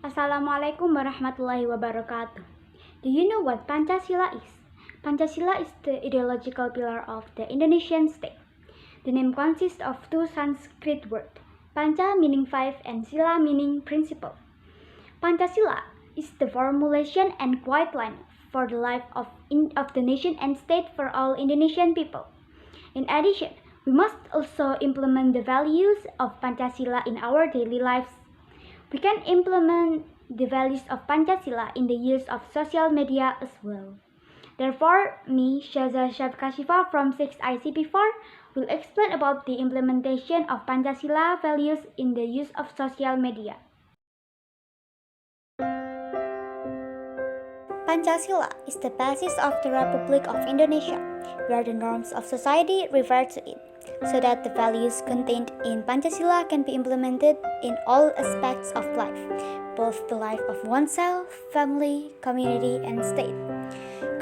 Assalamualaikum warahmatullahi wabarakatuh. Do you know what Pancasila is? Pancasila is the ideological pillar of the Indonesian state. The name consists of two Sanskrit words, Panca meaning five and Sila meaning principle. Pancasila is the formulation and guideline for the life of the nation and state for all Indonesian people. In addition, we must also implement the values of Pancasila in our daily lives. We can implement the values of Pancasila in the use of social media as well. Therefore, me, Shaza Shafkashifa from 6ICP4 will explain about the implementation of Pancasila values in the use of social media. Pancasila is the basis of the Republic of Indonesia, where the norms of society refer to it, so that the values contained in Pancasila can be implemented in all aspects of life, both the life of oneself, family, community, and state.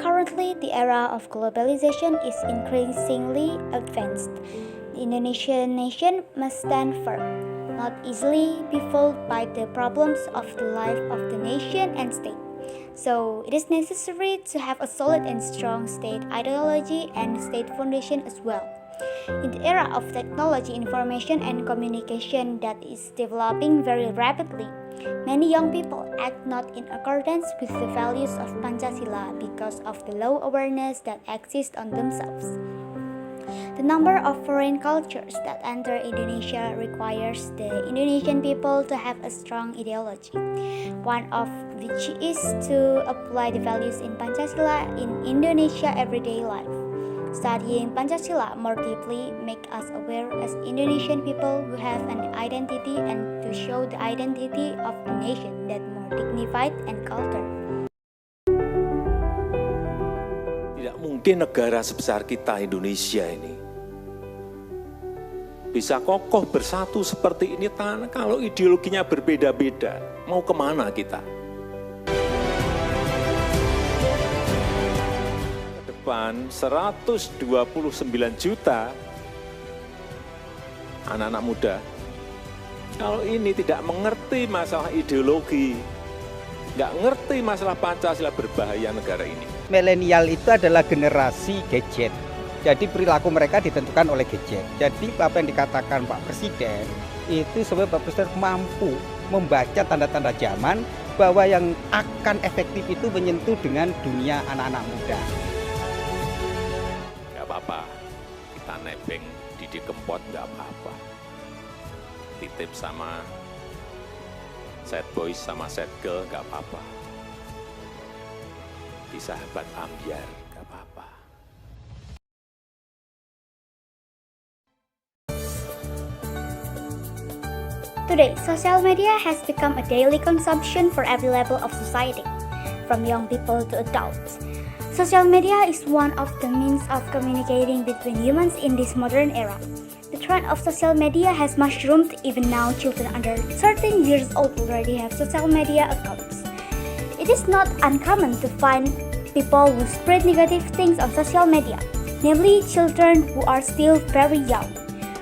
Currently, the era of globalization is increasingly advanced. The Indonesian nation must stand firm, not easily be fooled by the problems of the life of the nation and state. So, it is necessary to have a solid and strong state ideology and state foundation as well. In the era of technology, information, and communication that is developing very rapidly, many young people act not in accordance with the values of Pancasila because of the low awareness that exists on themselves. The number of foreign cultures that enter Indonesia requires the Indonesian people to have a strong ideology, one of which is to apply the values in Pancasila in Indonesia everyday life. Studying Pancasila more deeply make us aware as Indonesian people who have an identity and to show the identity of the nation that more dignified and cultured. Tidak mungkin negara sebesar kita Indonesia ini bisa kokoh bersatu seperti ini kalau ideologinya berbeda-beda. Mau kemana kita? Ke depan 129 juta anak-anak muda. Kalau ini tidak mengerti masalah ideologi, nggak ngerti masalah Pancasila, berbahaya negara ini. Milenial itu adalah generasi gadget. Jadi perilaku mereka ditentukan oleh gadget. Jadi apa yang dikatakan Pak Presiden itu sebenarnya Pak Presiden mampu membaca tanda-tanda zaman bahwa yang akan efektif itu menyentuh dengan dunia anak-anak muda. Gak apa-apa, kita nebeng Didi Kempot gak apa-apa. Titip sama set boys sama set girl gak apa-apa. Di sahabat ambiar gak apa-apa. Today, social media has become a daily consumption for every level of society, from young people to adults. Social media is one of the means of communicating between humans in this modern era. The trend of social media has mushroomed. Even now, children under 13 years old already have social media accounts. It is not uncommon to find people who spread negative things on social media, namely children who are still very young.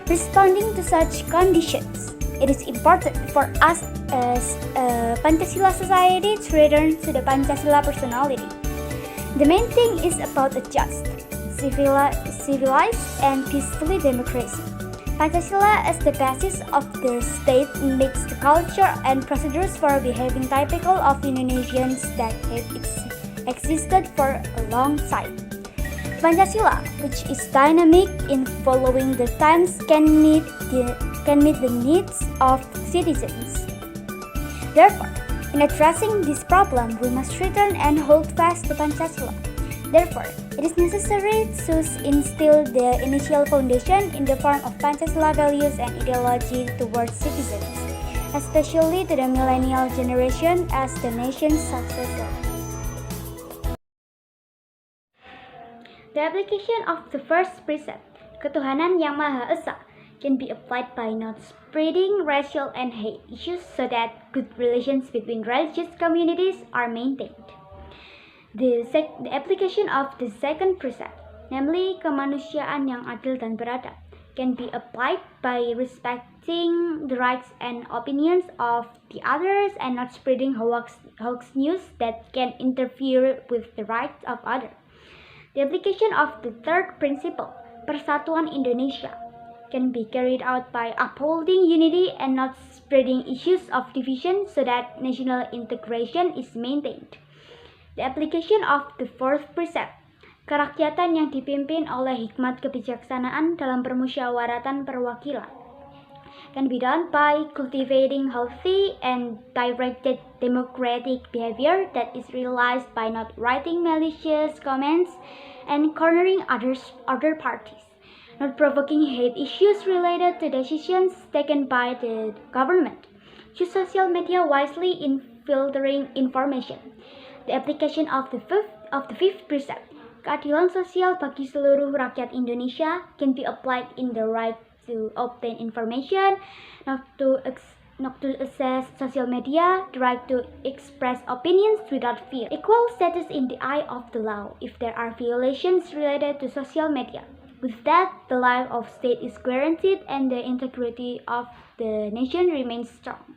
Responding to such conditions, it is important for us as a Pancasila society to return to the Pancasila personality. The main thing is about a just, civilized, and peacefully democracy. Pancasila as the basis of the state makes the culture and procedures for behaving typical of Indonesians that have existed for a long time. Pancasila, which is dynamic in following the times, can meet the needs of citizens. Therefore, in addressing this problem, we must return and hold fast to Pancasila. Therefore, it is necessary to instill the initial foundation in the form of Pancasila values and ideology towards citizens, especially to the millennial generation as the nation's successor. The application of the first precept, Ketuhanan Yang Maha Esa, can be applied by not spreading racial and hate issues so that good relations between religious communities are maintained. The application of the second precept, namely kemanusiaan yang adil dan beradab, can be applied by respecting the rights and opinions of the others and not spreading hoax news that can interfere with the rights of others. The application of the third principle, Persatuan Indonesia, can be carried out by upholding unity and not spreading issues of division so that national integration is maintained. The application of the fourth precept, kerakyatan yang dipimpin oleh hikmat kebijaksanaan dalam permusyawaratan perwakilan, can be done by cultivating healthy and directed democratic behavior that is realized by not writing malicious comments and cornering other parties, not provoking hate issues related to decisions taken by the government. Use social media wisely in filtering information. The application of the fifth precept, keadilan sosial bagi seluruh rakyat Indonesia, can be applied in the right to obtain information, not to access social media, the right to express opinions without fear, equal status in the eye of the law if there are violations related to social media. With that, the life of state is guaranteed and the integrity of the nation remains strong.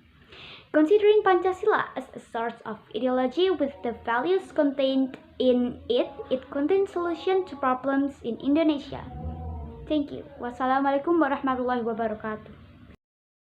Considering Pancasila as a source of ideology with the values contained in it contains solution to problems in Indonesia. Thank you. Wassalamualaikum warahmatullahi wabarakatuh.